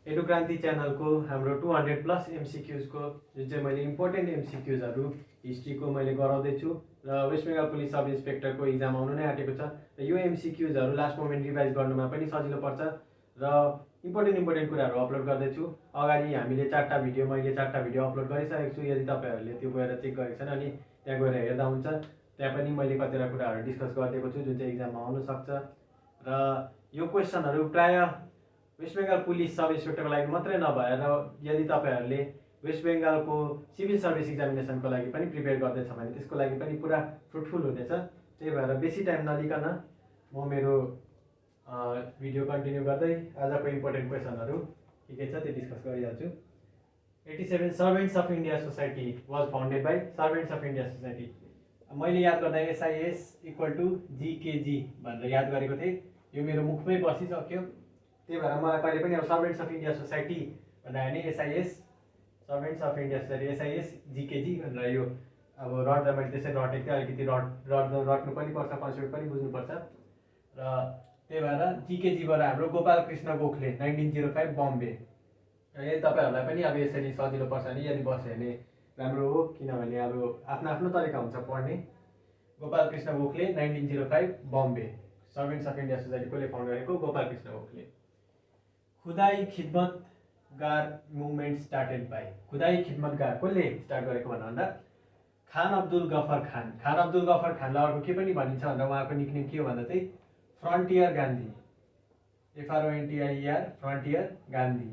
एडुक्रान्ति च्यानलको हाम्रो 200+ एमसिक्युजको जुन चाहिँ मैले इम्पोर्टेन्ट एमसिक्युजहरू हिस्ट्रीको मैले गराउँदैछु र वेस्ट बेङ्गाल पुलिस सब इन्सपेक्टरको इक्जाम आउनु नै आँटेको छ र यो एमसिक्युजहरू लास्ट मोमेन्ट रिभाइज गर्नुमा पनि सजिलो पर्छ र इम्पोर्टेन्ट कुराहरू अपलोड गर्दैछु। अगाडि हामीले मैले 4टा भिडियो अपलोड गरिसकेको छु। यदि तपाईँहरूले त्यो गएर चेक गरेको छैन अनि त्यहाँ गएर हेर्दा हुन्छ। त्यहाँ पनि मैले कतिवटा कुराहरू डिस्कस गरिदिएको छु जुन चाहिँ इक्जाममा आउनसक्छ र यो क्वेसनहरू प्रायः वेस्ट बेङ्गाल पुलिस सब इन्सपेक्टरको लागि मात्रै नभएर यदि तपाईँहरूले वेस्ट बेङ्गालको सिभिल सर्भिस इक्जामिनेसनको लागि पनि प्रिपेयर गर्दैछ भने त्यसको लागि पनि पुरा फ्रुटफुल हुनेछ। त्यही भएर बेसी टाइम नलिकन म मेरो भिडियो कन्टिन्यू गर्दै आजको इम्पोर्टेन्ट क्वेसनहरू के छ त्यो डिस्कस गरिहाल्छु। 87 servants of India society was founded by servants of India society. मैले याद गर्दा SIS = GKG भनेर याद गरेको थिएँ। यो मेरो मुखमै बसिसक्यो। त्यही भएर मलाई कहिले पनि अब सर्भेन्ट्स अफ इन्डिया सोसाइटी भन्दा नि SIS servants of India society SIS GKG भनेर यो अब रट्दा मैले त्यसै रटेको थिएँ। अलिकति रट्नु पनि पर्छ, कन्सेप्ट पनि बुझ्नुपर्छ र त्यही भएर GKGबाट हाम्रो गोपाल कृष्ण गोखले 1905 बम्बे। यदि तपाईँहरूलाई पनि अब यसरी सजिलो पर्छ भने यदि बस्यो भने राम्रो हो, किनभने अब आफ्नो तरिका हुन्छ पढ्ने। Gopal Krishna Gokhale 1905 Bombay. Servants of India society कसले फाउन्ड गरेको? गोपाल कृष्ण गोखले। खुदाई खिदमतगार मुभमेन्ट स्टार्टेड बाई। खुदाई खिदमतगार कसले स्टार्ट गरेको भन्दा खान अब्दुल गफर खान। खान अब्दुल गफर खानलाई अर्को के पनि भनिन्छ भन्दा उहाँको निकनेम के हो भन्दा चाहिँ frontier Gandhi. FRONTIER frontier Gandhi.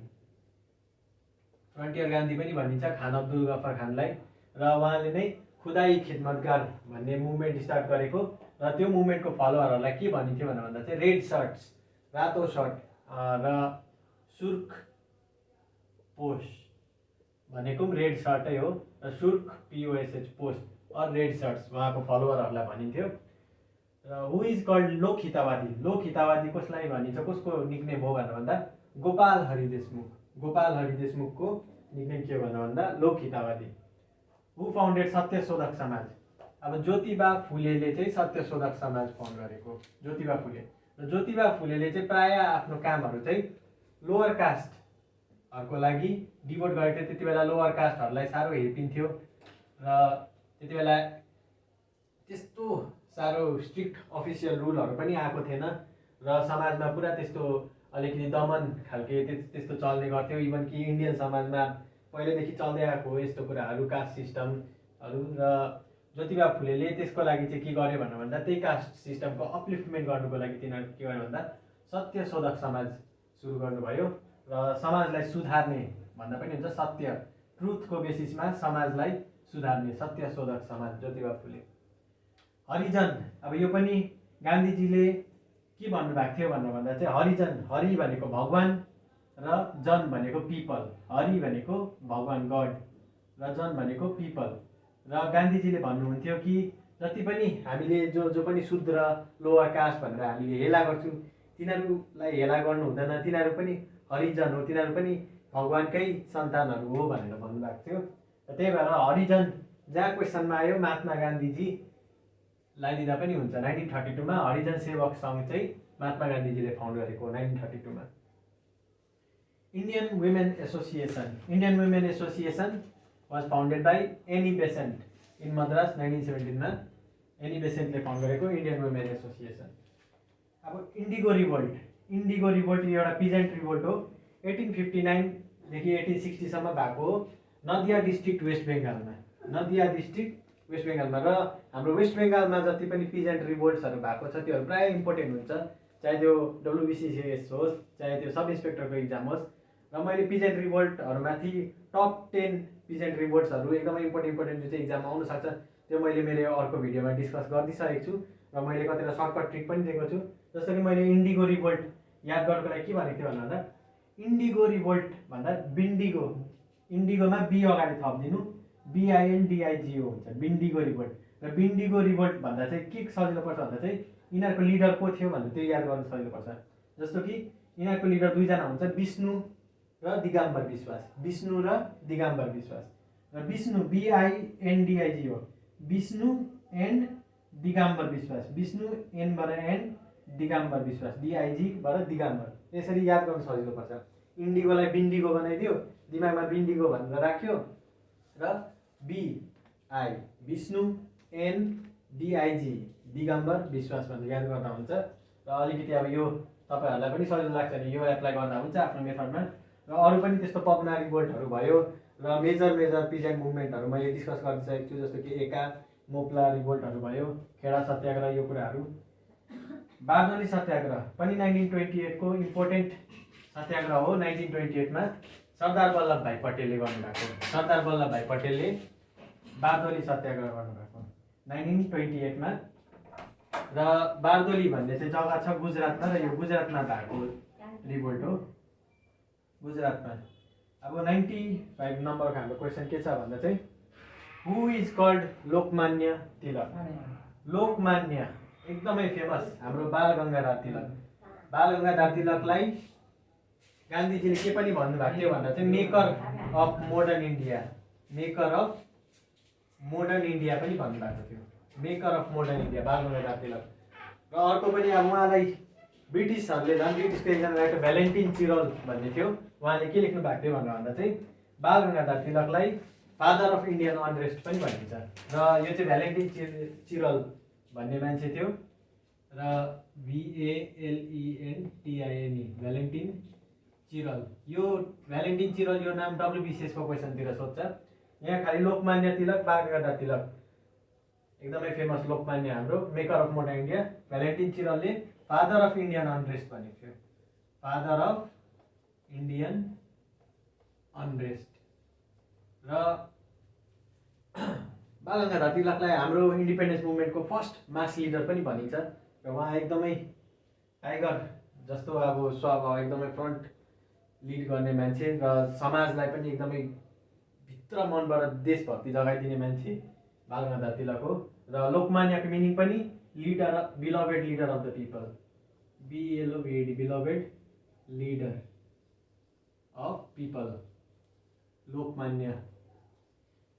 Frontier Gandhi पनि भनिन्छ खान अब्दुल गफर खानलाई र उहाँले नै खुदाई खिदमतगार भन्ने मुभमेन्ट स्टार्ट गरेको र त्यो मुभमेन्टको फलोअरहरूलाई के भनिन्थ्यो भन्दा चाहिँ रेड सर्ट्स, रातो सर्ट र सुर्ख पोस्ट भनेको पनि रेड सर्टै हो र सुर्ख POSH पोस्ट अर रेड सर्ट्स उहाँको फलोअरहरूलाई भनिन्थ्यो। र हु इज कल्ड लोक हितवादी। लोक हितवादी कसलाई भनिन्छ, कसको निकनेम हो भन्दा गोपाल हरि देशमुख। गोपाल हरि देशमुखको निकनेम के हो भन्दा लोक हितवादी। हु फाउन्डेड सत्यशोधक समाज। अब ज्योतिबा फुलेले चाहिँ सत्यशोधक समाज फाउन्ड गरेको। ज्योतिबा फुले र ज्योतिबा फुलेले चाहिँ प्रायः आफ्नो कामहरू चाहिँ लोवर कास्टहरूको लागि डिभोट गरेको थियो। त्यति बेला लोवर कास्टहरूलाई साह्रो हेपिन्थ्यो र त्यति बेला त्यस्तो साह्रो स्ट्रिक्ट अफिसियल रुलहरू पनि आएको थिएन र समाजमा पुरा त्यस्तो अलिकति दमन खालके त्यस्तो चल्ने गर्थ्यो। इभन कि इन्डियन समाजमा पहिलेदेखि चल्दै आएको हो यस्तो कुराहरू, कास्ट सिस्टमहरू। र ज्योतिबा फुलेले त्यसको लागि चाहिँ के गर्यो भन्दा त्यही कास्ट सिस्टमको अपलिफ्टमेन्ट गर्नुको लागि तिनीहरू के गर्यो भन्दा सत्यशोधक समाज सुरु गर्नुभयो र समाजलाई सुधार्ने भन्दा पनि हुन्छ, सत्य ट्रुथको बेसिसमा समाजलाई सुधार्ने सत्यशोधक समाज ज्योतिबा फुले। हरिजन। अब यो पनि गान्धीजीले के भन्नुभएको थियो भन्दा चाहिँ हरिजन, हरि भनेको भगवान र जन भनेको पिपल। हरि भनेको भगवान गड र जन भनेको पिपल। र गान्धीजीले भन्नुहुन्थ्यो कि जति पनि हामीले जो पनि शूद्र लोवर कास्ट भनेर हामीले हेला गर्छौँ तिनीहरूलाई हेला गर्नु हुँदैन, तिनीहरू पनि हरिजन हो, तिनीहरू पनि भगवानकै सन्तानहरू हो भनेर भन्नुभएको थियो। र त्यही भएर हरिजन जहाँ क्वेसनमा आयो महात्मा गान्धीजी दिँदा पनि हुन्छ। 1932 हरिजन सेवक सङ्घ चाहिँ महात्मा गान्धीजीले फाउन्ड गरेको 1932 Indian women association. Indian women association was founded by Annie Besant in Madras 1917 Annie बेसेन्टले फाउन्ड गरेको इन्डियन वुमेन एसोसिएसन। अब इन्डिगो रिभोल्ट। इन्डिगो रिभोल्ट एउटा पिजेन्ट रिभोल्ट हो। 1859देखि 1860सम्म भएको हो नदिया डिस्ट्रिक्ट वेस्ट बेङ्गालमा। नदिया डिस्ट्रिक्ट वेस्ट बेङ्गालमा। र हाम्रो वेस्ट बेङ्गालमा जति पनि पिजेन्ट रिभोल्ट्सहरू भएको छ त्योहरू प्रायः इम्पोर्टेन्ट हुन्छ, चाहे त्यो WBCS होस् चाहे त्यो सब इन्सपेक्टरको इक्जाम होस्। र मैले पिजेन्ट रिभोल्टहरूमाथि टप 10 पिजेन्ट रिभोल्ट्सहरू एकदमै इम्पोर्टेन्ट जो चाहिँ इक्जाममा आउनसक्छ त्यो मैले मेरो अर्को भिडियोमा डिस्कस गरिदिइसकेको छु र मैले कतिवटा सर्टकट ट्रिक पनि दिएको छु। जस्तो कि मैले इन्डिगो रिभोल्ट याद गर्नको लागि के भनेको थिएँ भन्दा इन्डिगो रिभोल्ट भन्दा बिन्डिगो, इन्डिगोमा बी अगाडि थपिदिनु, BINDIGO हुन्छ बिन्डिगो रिभोल्ट। र बिन्डिगो रिभोल्ट भन्दा चाहिँ के सजिलो पर्छ भन्दा चाहिँ यिनीहरूको लिडर को थियो भन्दा त्यो याद गर्नु सजिलो पर्छ। जस्तो कि यिनीहरूको लिडर दुईजना हुन्छ, विष्णु र दिगम्बर विश्वास। विष्णु र दिगम्बर विश्वास। र विष्णु BINDIGO विष्णु एन्ड दिगम्बर विश्वास। विष्णु एनबाट एन्ड दिगम्बर विश्वास DIG बाट दिगम्बर। यसरी याद गर्नु सजिलो पर्छ। इन्डिगोलाई बिन्डिगो बनाइदियो, दिमागमा बिन्डिगो भनेर राख्यो। र BI विष्णु, NDIG दिगम्बर विश्वास भनेर याद गर्दा हुन्छ। र अलिकति अब यो तपाईँहरूलाई पनि सजिलो लाग्छ भने यो एप्लाई गर्दा हुन्छ आफ्नो मेथडमा। र अरू पनि त्यस्तो पपना रिभोल्टहरू भयो र मेजर पिजेन्ट मुभमेन्टहरू मैले डिस्कस गरिसकेको छु, जस्तो कि एका मोप्ला रिभोल्टहरू भयो, खेडा सत्याग्रह, यो कुराहरू। बारदोली सत्याग्रह पनि 1928 को इम्पोर्टेन्ट सत्याग्रह हो। 1928 मा सरदार वल्लभ भाइ पटेलले गर्नुभएको। सरदार वल्लभ भाइ पटेलले बारदोली सत्याग्रह गर्नुभएको 1928 मा। र बारदोली भन्ने चाहिँ जग्गा छ गुजरातमा, र यो गुजरातमा भएको रिभोल्ट हो, गुजरातमा। अब 95 नम्बरको हाम्रो क्वेसन के छ भन्दा चाहिँ हु इज कल्ड लोकमान्य तिलक। लोकमान्य एकदमै फेमस हाम्रो बाल गङ्गाधर तिलक। बाल गङ्गाधर तिलकलाई गान्धीजीले के पनि भन्नुभएको थियो भन्दा चाहिँ maker of modern India, maker of modern India पनि भन्नुभएको थियो, मेकर अफ मोडर्न इन्डिया बाल गङ्गाधर तिलक। र अर्को पनि अब उहाँलाई ब्रिटिसहरूले झन् ब्रिटिसको एकजना राइटर भ्यालेन्टिन चिरल भन्ने थियो, उहाँले के लेख्नु भएको थियो भन्दा चाहिँ बाल गङ्गाधर तिलकलाई फादर अफ इन्डियन अनरेस्ट पनि भनिन्छ। र यो चाहिँ भ्यालेन्टिन चिरल भन्ने मान्छे थियो, र VALENTINE भ्यालेन्टिन चिरल। यो भ्यालेन्टिन चिरल यो नाम WBCS को क्वेसनतिर सोध्छ। यहाँ खालि लोकमान्य तिलक, बाल गङ्गाधर तिलक एकदमै फेमस लोकमान्य हाम्रो maker of modern India. Valentine चिरलले फादर अफ इन्डियन अनरेस्ट भनेको थियो, फादर अफ इन्डियन अनरेस्ट। र बाल गङ्गाधर तिलकलाई हाम्रो इन्डिपेन्डेन्स मुभमेन्टको फर्स्ट मास लिडर पनि भनिन्छ। र उहाँ एकदमै टाइगर जस्तो अब स्वभाव, एकदमै फ्रन्ट लिड गर्ने मान्छे, र समाजलाई पनि एकदमै भित्र मनबाट देशभक्ति जगाइदिने मान्छे बाल गङ्गाधर तिलक हो। र लोकमान्यको मिनिङ पनि leader, beloved leader of the people, BLOVED beloved leader of people, Lokmanya.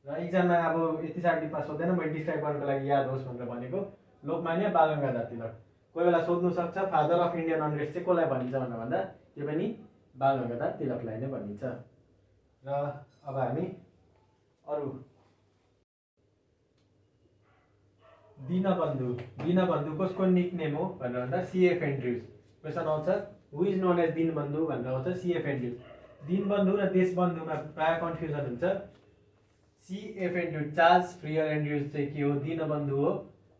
र इक्जाममा अब यति साह्रो डिपमा सोध्दैन, मैले डिस्क्राइब गर्नको लागि याद होस् भनेर भनेको लोकमान्य बाल गङ्गाधर तिलक। कोही बेला सोध्नु सक्छ फादर अफ इन्डियन अनरेस्ट चाहिँ कसलाई भनिन्छ भनेर भन्दा त्यो पनि बाल गङ्गाधर तिलकलाई नै भनिन्छ। र अब हामी अरू दीनबन्धु, दीनबन्धु कसको निकनेम हो भनेर भन्दा CF एन्ड्रुज। क्वेसन आउँछ हु इज नोन एज दीनबन्धु भनेर आउँछ CF एन्ड्रुज। दीनबन्धु र देशबन्धुमा प्राय कन्फ्युजन हुन्छ। CF Andrews Charles Freer Andrews चाहिँ के हो, दीनबन्धु हो।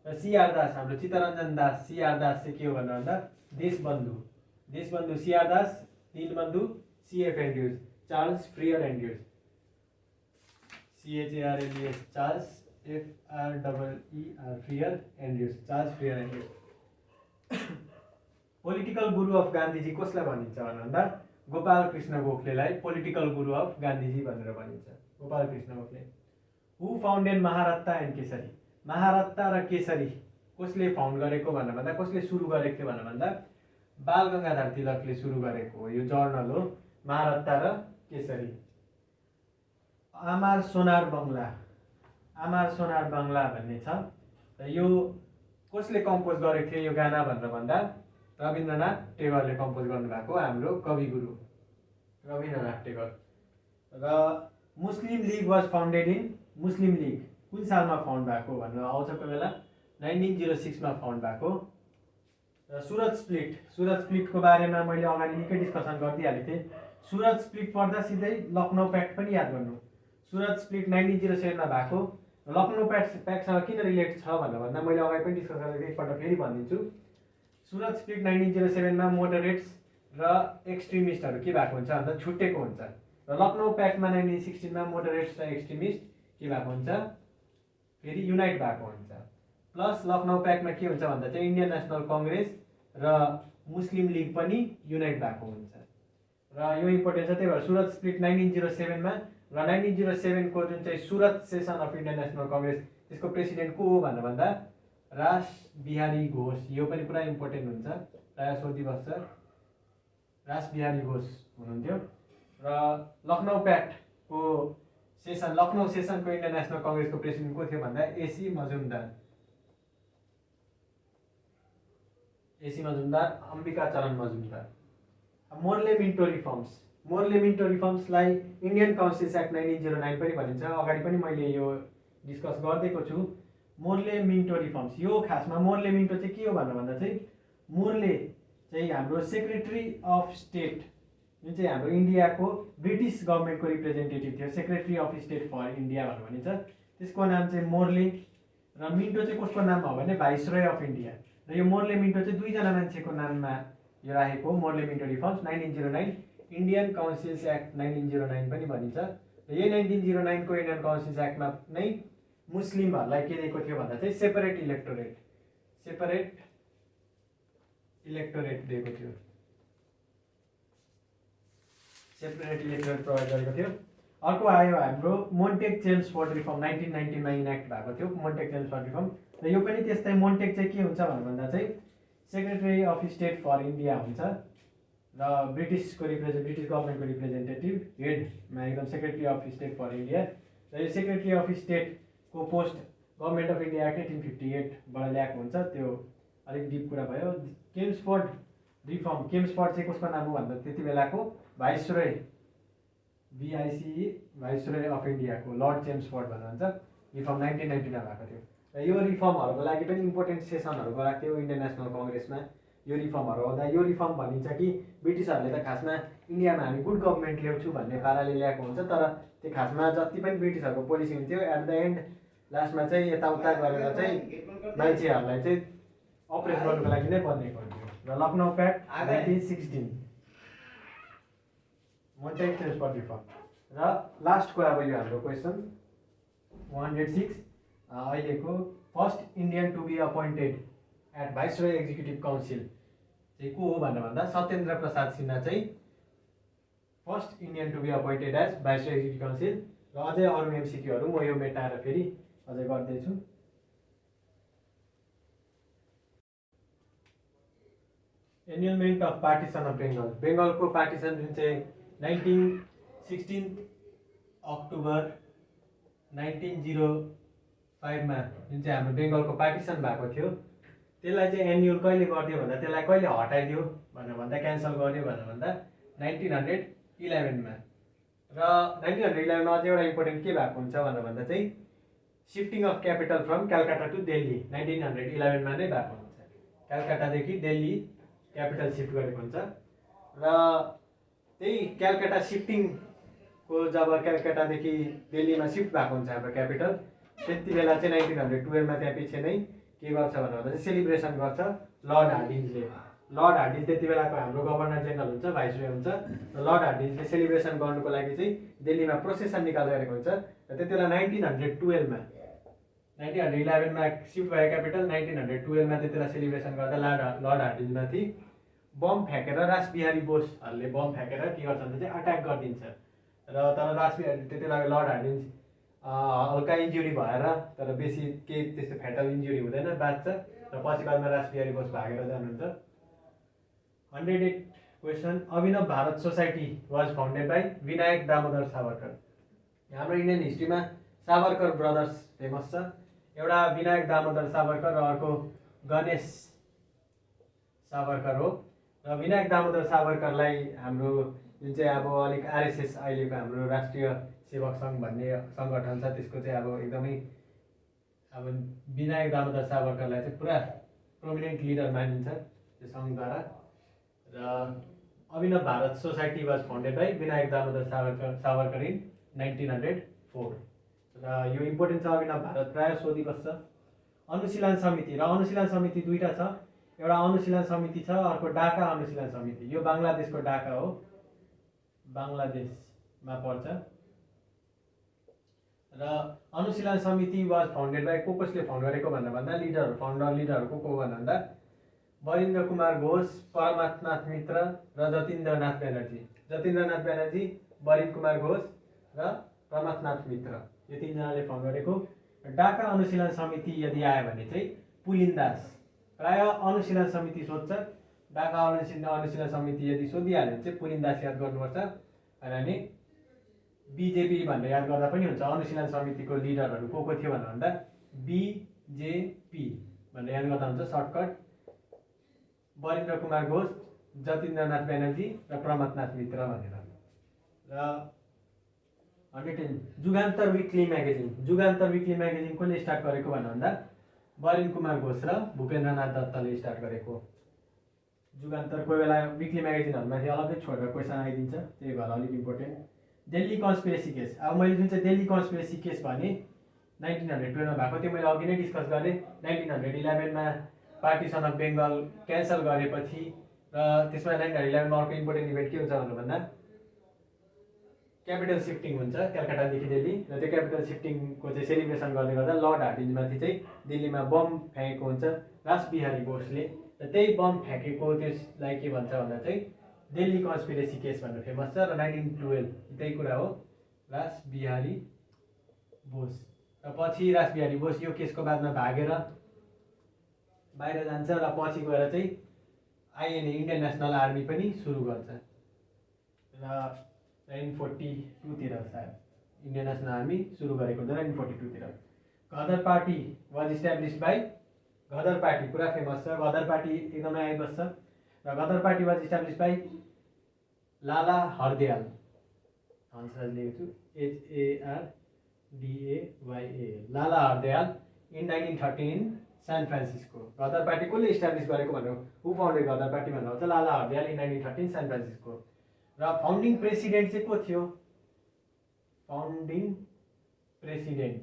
र CR दास हाम्रो चित्तरञ्जन दास, CR दास चाहिँ के हो भनेर भन्दा Deshbandhu. Deshbandhu CR Das, Deenbandhu CF Andrews, Charles Freer Andrews, CHARLES Charles FREER Freer Andrews, Charles Freer Andrews. Political guru of Gandhiji कसलाई भनिन्छ भन्दा गोपाल कृष्ण गोखलेलाई पोलिटिकल गुरु अफ गान्धीजी भनेर भनिन्छ, Gopal Krishna Gokhale. Who founded Mahratta and Kesari. Mahratta र केसरी कसले फाउन्ड गरेको भनेर भन्दा कसले सुरु गरेको थियो भनेर भन्दा बाल गङ्गाधर तिलकले सुरु गरेको हो। यो जर्नल हो महारत्ता र केसरी। आमार सोनार बङ्गला, आमार सोनार बङ्गला भन्ने छ। र यो कसले कम्पोज गरेको थियो यो गाना भनेर भन्दा रविन्द्रनाथ टेगरले कम्पोज गर्नुभएको हाम्रो कविगुरु रविन्द्रनाथ टेगर। र Muslim League was founded in, Muslim League कुन सालमा फाउन्ड भएको भनेर आउँछ कोही बेला, 1906 मा फाउन्ड भएको। र सुरत स्प्लिट, सुरत स्प्लिटको बारेमा मैले अगाडि निकै डिस्कसन गरिदिइहालेको थिएँ। सुरत स्प्लिट पढ्दा सिधै लखनऊ प्याक्ट पनि याद गर्नु। सुरत स्प्लिट 1907 मा भएको। लखनऊ प्याक्टसँग किन रिलेट छ भनेर भन्दा मैले अगाडि पनि डिस्कस गरेको थिएँ, एकपल्ट फेरि भनिदिन्छु। सुरत स्प्लिट 1907 मा मोडरेट्स र एक्सट्रिमिस्टहरू के भएको हुन्छ भन्दा छुट्टेको हुन्छ। र लखनऊ प्याक्टमा 1916 मा मोडरेट्स र एक्सट्रिमिस्ट के भएको हुन्छ, फेरि युनाइट भएको हुन्छ। प्लस लखनऊ प्याक्टमा के हुन्छ भन्दा चाहिँ इन्डियन नेसनल कङ्ग्रेस र मुस्लिम लिग पनि युनाइट भएको हुन्छ। र यो इम्पोर्टेन्ट छ, त्यही भएर सुरत स्प्लिट 1907 मा। र 1907 को जुन चाहिँ Surat session of Indian national Congress त्यसको प्रेसिडेन्ट को हो भनेर भन्दा रास बिहारी घोष। यो पनि पुरा इम्पोर्टेन्ट हुन्छ, प्रायः सोधिबस्छ। रास बिहारी घोष हुनुहुन्थ्यो। र लखनऊ प्याक्टको सेसन, लखनऊ सेसनको इन्डियन नेसनल कङ्ग्रेसको प्रेसिडेन्ट को थियो भन्दा AC Majumdar, AC Majumdar, Ambika Charan Majumdar. Morley Minto reforms, Morley Minto रिफर्म्सलाई इन्डियन काउन्सिल्स एक्ट 1909 पनि भनिन्छ। अगाडि पनि मैले यो डिस्कस गरिदिएको छु। मोरले मिन्टो रिफर्म्स, यो खासमा मोरले मिन्टो चाहिँ के हो भन्दा चाहिँ मोरले चाहिँ हाम्रो सेक्रेटरी अफ स्टेट, जुन चाहिँ हाम्रो इन्डियाको ब्रिटिस गभर्मेन्टको रिप्रेजेन्टेटिभ थियो, secretary of state for India भनेर भनिन्छ, त्यसको नाम चाहिँ मोरले। र मिन्टो चाहिँ कसको नाम हो भने भाइसरोय अफ इन्डिया। र यो मोरले मिन्टो चाहिँ दुईजना मान्छेको नाममा यो राखेको मोरले Minto reforms 1909, Indian councils act 1909 पनि भनिन्छ। र यही 1909 को इन्डियन काउन्सिल्स एक्टमा नै मुस्लिमहरूलाई के दिएको थियो भन्दा चाहिँ सेपरेट इलेक्टोरेट दिएको थियो, सेपरेट इलेक्टोरेट प्रोभाइड गरेको थियो। अर्को आयो हाम्रो मोन्टेक चेम्सफोर्ड रिफर्म 1990 मा इनेक्ट भएको थियो, मोन्टेक चेम्सफोर्ड रिफर्म। र यो पनि त्यस्तै, मोन्टेक चाहिँ के हुन्छ भन्दा चाहिँ secretary of state for India हुन्छ र ब्रिटिस गभर्मेन्टको रिप्रेजेन्टेटिभ हेडमा एकदम secretary of state for India. र यो सेक्रेटरी अफ स्टेटको post government of India act 1858 बाट ल्याएको हुन्छ। त्यो अलिक डिप कुरा भयो। चेम्सफोर्ड रिफर्म, चेम्सफोर्ड चाहिँ कसको नाम हो भन्दा त्यति बेलाको भाइसरोय, VICE भाइसरोय अफ इन्डियाको लर्ड चेम्सफोर्ड भनेर भन्छ। रिफर्म 1990 मा भएको थियो। र यो रिफर्महरूको लागि पनि इम्पोर्टेन्ट सेसनहरू गराएको थियो इन्डियन नेसनल कङ्ग्रेसमा। यो रिफर्महरू आउँदा यो रिफर्म भनिन्छ कि ब्रिटिसहरूले त खासमा इन्डियामा हामी गुड गभर्मेन्ट ल्याउँछु भन्ने पाराले ल्याएको हुन्छ, तर त्यो खासमा जति पनि ब्रिटिसहरूको पोलिसी हुन्थ्यो एट द एन्ड लास्टमा चाहिँ यताउता गरेर चाहिँ मान्छेहरूलाई चाहिँ अपरेट गर्नुको लागि नै बनिएको हुन्थ्यो। र Lucknow pact 1916, Montagu Chelmsford reform. र लास्टको अब यो हाम्रो क्वेसन 106, अहिलेको first Indian to be appointed at viceroy executive council चाहिँ को हो भन्दा सत्येन्द्र प्रसाद सिन्हा चाहिँ first Indian to be appointed as viceroy executive council. र अझै अरू MCQहरू म यो मेटाएर फेरि अझै गर्दैछु। Annulment of partition of Bengal, बेङ्गलको पार्टिसन जुन चाहिँ 16 अक्टोबर 1905 मा जुन चाहिँ हाम्रो बेङ्गलको पार्टिसन भएको थियो, त्यसलाई चाहिँ एन्युल कहिले गरिदियो भन्दा त्यसलाई कहिले हटाइदियो भन्दा क्यान्सल गर्यो भन्दा 1911 मा। र 1911 मा अझै एउटा इम्पोर्टेन्ट के भएको हुन्छ भन्दा चाहिँ shifting of capital from Calcutta to Delhi 1911 मा नै भएको हुन्छ। कलकत्तादेखि दिल्ली क्यापिटल सिफ्ट गरेको हुन्छ। र त्यही कलकत्ता सिफ्टिङको जब कलकत्तादेखि दिल्लीमा सिफ्ट भएको हुन्छ हाम्रो क्यापिटल, त्यति बेला चाहिँ 1912 मा त्यहाँ पछि नै के गर्छ भन्दा चाहिँ सेलिब्रेसन गर्छ लर्ड हार्डिन्जले। लर्ड हार्डिन्ज त्यति बेलाको हाम्रो गभर्नर जेनरल हुन्छ, भाइसरोय हुन्छ। र लर्ड हार्डिन्जले सेलिब्रेसन गर्नुको लागि चाहिँ दिल्लीमा प्रोसेसन निकालिरहेको हुन्छ। र त्यति बेला 1912 मा 1911 मा सिफ्ट भयो क्यापिटल, 1912 मा त्यति बेला सेलिब्रेसन गर्दा लर्ड हार्डिन्जमाथि बम फ्याँकेर रासबिहारी बोसहरूले बम फ्याँकेर के गर्छ भने चाहिँ अट्याक गरिदिन्छ। र तर रासबिहारी त्यति बेला लर्ड हार्डिन्ज हल्का इन्जुरी भएर, तर बेसी केही त्यस्तो फ्याटल इन्जुरी हुँदैन, बाँच्छ। र पछि बादमा रासबिहारी बोस भागेर जानुहुन्छ। 108 question, Abhinav Bharat society was founded by Vinayak Damodar Savarkar. हाम्रो इन्डियन हिस्ट्रीमा सावरकर ब्रदर्स फेमस छ, एउटा विनायक दामोदर सावरकर र अर्को गणेश सावरकर हो। र विनायक दामोदर सावरकरलाई हाम्रो जुन चाहिँ अब अलिक RSS अहिलेको हाम्रो राष्ट्रिय सेवक सङ्घ भन्ने सङ्गठन छ, त्यसको चाहिँ अब एकदमै अब विनायक दामोदर सावरकरलाई चाहिँ पुरा प्रोमिनेन्ट लिडर मानिन्छ त्यो सङ्घद्वारा। र Abhinav Bharat society was founded by Vinayak Damodar Savarkar in 1904। र यो इम्पोर्टेन्ट छ, अभिनव भारत प्रायः सोधिबस्छ। अनुशीलन समिति, र अनुशीलन समिति दुईवटा छ, एउटा अनुशीलन समिति छ, अर्को ढाका अनुशीलन समिति। यो बङ्गलादेशको ढाका हो, बङ्गलादेशमा पर्छ। र अनुशीलन समिति वाज फाउन्डेड बाई कसले फाउन्ड गरेको भन्दा लिडर फाउन्डर लिडरहरू को भन्दा वरिन्द्र कुमार घोष, परमात्मनाथ मित्र र जतिन्द्रनाथ ब्यानर्जी। जतिन्द्रनाथ ब्यानर्जी, वरिन्द्र कुमार घोष र परमात्मनाथ मित्र, यो तिनजनाले फाउन्ड गरेको। ढाका अनुशीलन समिति यदि आयो भने चाहिँ पुलिनदास, प्राय अनुशीलन समिति सोध्छ, ढाका अनुशीलन समिति यदि सोधिहाल्यो भने चाहिँ पुलिनदास याद गर्नुपर्छ। अनि BJP भनेर याद गर्दा पनि हुन्छ। अनुशीलन समितिको लिडरहरू को थियो भन्दा BJP भनेर याद गर्दा हुन्छ सर्टकट। वरिन्द्र कुमार घोष, जतिन्द्रनाथ ब्यानर्जी र परमात्मनाथ मित्र भनेर। र 110 Jugantar weekly magazine. Jugantar weekly magazine कसले स्टार्ट गरेको भन्दा बरेन कुमार घोष र भूपेन्द्रनाथ दत्तले स्टार्ट गरेको। जुगान्तर कोही बेला विक्ली म्यागजिनहरूमाथि अलग्गै छोडेर क्वेसन आइदिन्छ, त्यही भएर अलिक इम्पोर्टेन्ट। दिल्ली कन्स्पिरेसी केस, अब मैले जुन चाहिँ दिल्ली कन्स्पिरेसी केस भने 1912 मा भएको, त्यो मैले अघि नै डिस्कस गरेँ। 1911 मा पार्टिसन अफ बेङ्गल क्यान्सल गरेपछि र त्यसमा 1911 मा अर्को इम्पोर्टेन्ट इभेन्ट के हुन्छ भन्दा क्यापिटल सिफ्टिङ हुन्छ कलकत्तादेखि दिल्ली, र त्यो क्यापिटल सिफ्टिङको चाहिँ सेलिब्रेसन गर्दै गर्दा लर्ड हार्डिन्जमाथि चाहिँ दिल्लीमा बम फ्याँकेको हुन्छ रासबिहारी बोसले, र त्यही बम फ्याँकेको त्यसलाई के भन्छ भन्दा चाहिँ दिल्ली कन्स्पिरेसी केस भनेर फेमस छ। र 1912 त्यही कुरा हो, रासबिहारी बोस। र पछि रासबिहारी बोस यो केसको बादमा भागेर बाहिर जान्छ र पछि गएर चाहिँ आइएनए इन्डियन नेसनल आर्मी पनि सुरु गर्छ। र 1942 तिर सायद इन्डियन नेसनल आर्मी सुरु गरेको हुन्छ 1942 तिर। Ghadar party was established by, Ghadar party पुरा फेमस छ, गदर पार्टी एकदमै आइबस्छ। र Ghadar party was established by Lala Hardayal, answer लेखेको छु HARDAYA, Lala Hardayal in 1913 in San Francisco. Ghadar party कसले इस्टाब्लिस गरेको भनेर, हु फाउन्डेड गदर पार्टी भनेर भन्छ Lala Hardayal in 1913 San Francisco. र फाउन्डिङ प्रेसिडेन्ट चाहिँ को थियो, फाउन्डिङ प्रेसिडेन्ट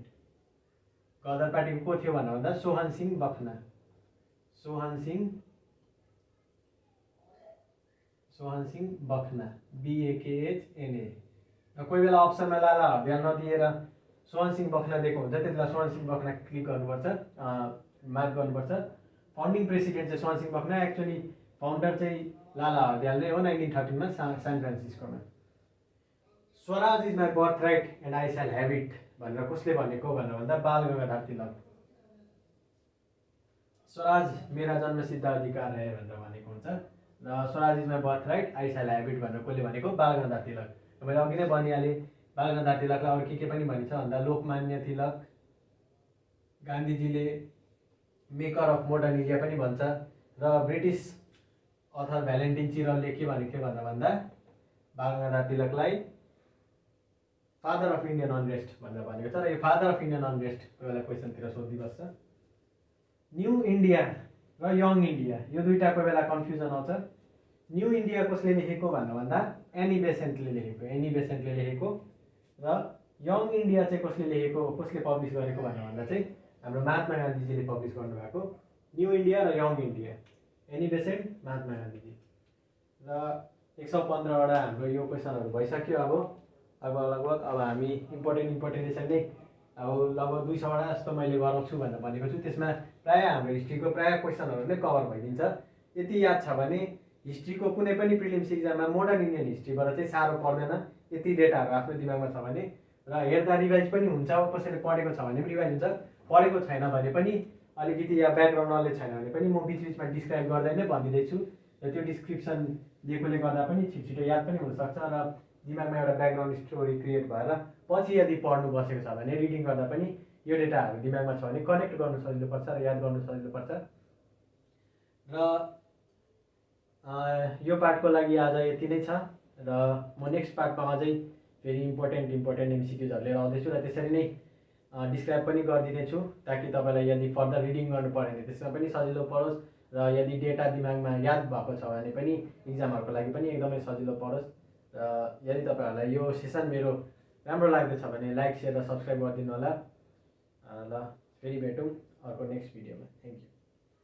गदर पार्टीको को थियो भन्दा सोहन सिंह बखना। सोहन सिंह बखना BAKHNA। र कोही बेला अप्सनमा लाला हरदयाल नदिएर सोहन सिंह बखना दिएको हुन्छ, त्यति बेला सोहन सिंह बखना क्लिक गर्नुपर्छ, मार्क गर्नुपर्छ। फाउन्डिङ प्रेसिडेन्ट चाहिँ सोहन सिंह बखना, एक्चुअली फाउन्डर चाहिँ लाला हरदयाल नै हो 1913 मा सान फ्रान्सिस्कोमा। Swaraj is my birth right and I shall have it भनेर कसले भनेको भन्दा बाल गंगाधर तिलक। स्वराज मेरा जन्मसिद्ध अधिकार है भनेर भनेको हुन्छ, र Swaraj is my birth right I shall have it भनेर कसले भनेको, बाल गंगाधर तिलक। मैले अघि नै भनिहालेँ बाल गंगाधर तिलकलाई अरू के पनि भनिन्छ भन्दा Lokmanya Tilak, गान्धीजीले maker of modern India पनि भन्छ, र ब्रिटिस अथर भ्यालेन्टिन चिरलले के भनेको थियो भन्दा बाल गंगाधर तिलकलाई फादर अफ इन्डियन अनरेस्ट भनेर भनेको छ। र यो फादर अफ इन्डियन अनरेस्ट कोही बेला क्वेसनतिर सोधिबस्छ। न्यू इन्डिया र यङ इन्डिया यो दुईवटा कोही बेला कन्फ्युजन आउँछ। न्यू इन्डिया कसले लेखेको भन्दा एनी बेसेन्टले लेखेको, र यङ इन्डिया चाहिँ कसले लेखेको, कसले पब्लिस गरेको भन्दा चाहिँ हाम्रो महात्मा गान्धीजीले पब्लिस गर्नुभएको। न्यू इन्डिया र young India, any Besant, Mahatma Gandhiji. र 115वटा हाम्रो यो क्वेसनहरू भइसक्यो। अब लगभग अब हामी इम्पोर्टेन्ट नै अब लगभग 200वटा जस्तो मैले गराउँछु भनेर भनेको छु। त्यसमा प्रायः हाम्रो हिस्ट्रीको प्रायः क्वेसनहरू नै कभर भइदिन्छ। यति याद छ भने हिस्ट्रीको कुनै पनि प्रिलिम्स इक्जाममा मोडर्न इन्डियन हिस्ट्रीबाट चाहिँ साह्रो पर्दैन, यति डेटाहरू आफ्नो दिमागमा छ भने। र हेर्दा रिभाइज पनि हुन्छ, कसैले पढेको छ भने पनि रिभाइज हुन्छ, पढेको छैन भने पनि अलिकति या ब्याकग्राउन्ड नलेज छैन भने पनि म बिचबिचमा डिस्क्राइब गर्दै नै भनिदिँदैछु, र त्यो डिस्क्रिप्सन दिएकोले गर्दा पनि छिटो याद पनि हुनसक्छ, र दिमागमा एउटा ब्याकग्राउन्ड स्टोरी क्रिएट भएर पछि यदि पढ्नु बसेको छ भने रिडिङ गर्दा पनि यो डेटाहरू दिमागमा छ भने कनेक्ट गर्नु सजिलो पर्छ र याद गर्नु सजिलो पर्छ। र यो पार्टको लागि आज यति नै छ, र म नेक्स्ट पार्टमा अझै फेरि इम्पोर्टेन्ट MCQजहरू लिएर आउँदैछु, र त्यसरी नै डिस्क्राइब पनि गरिदिनेछु ताकि तपाईँलाई यदि फर्दर रिडिङ गर्नु पऱ्यो भने त्यसमा पनि सजिलो परोस्, र यदि डेटा दिमागमा याद भएको छ भने पनि इक्जामहरूको लागि पनि एकदमै सजिलो परोस्। र यदि तपाईँहरूलाई यो सेसन मेरो राम्रो लाग्दैछ भने लाइक, सेयर र सब्सक्राइब गरिदिनु होला। ल फेरि भेटौँ अर्को नेक्स्ट भिडियोमा। Thank you.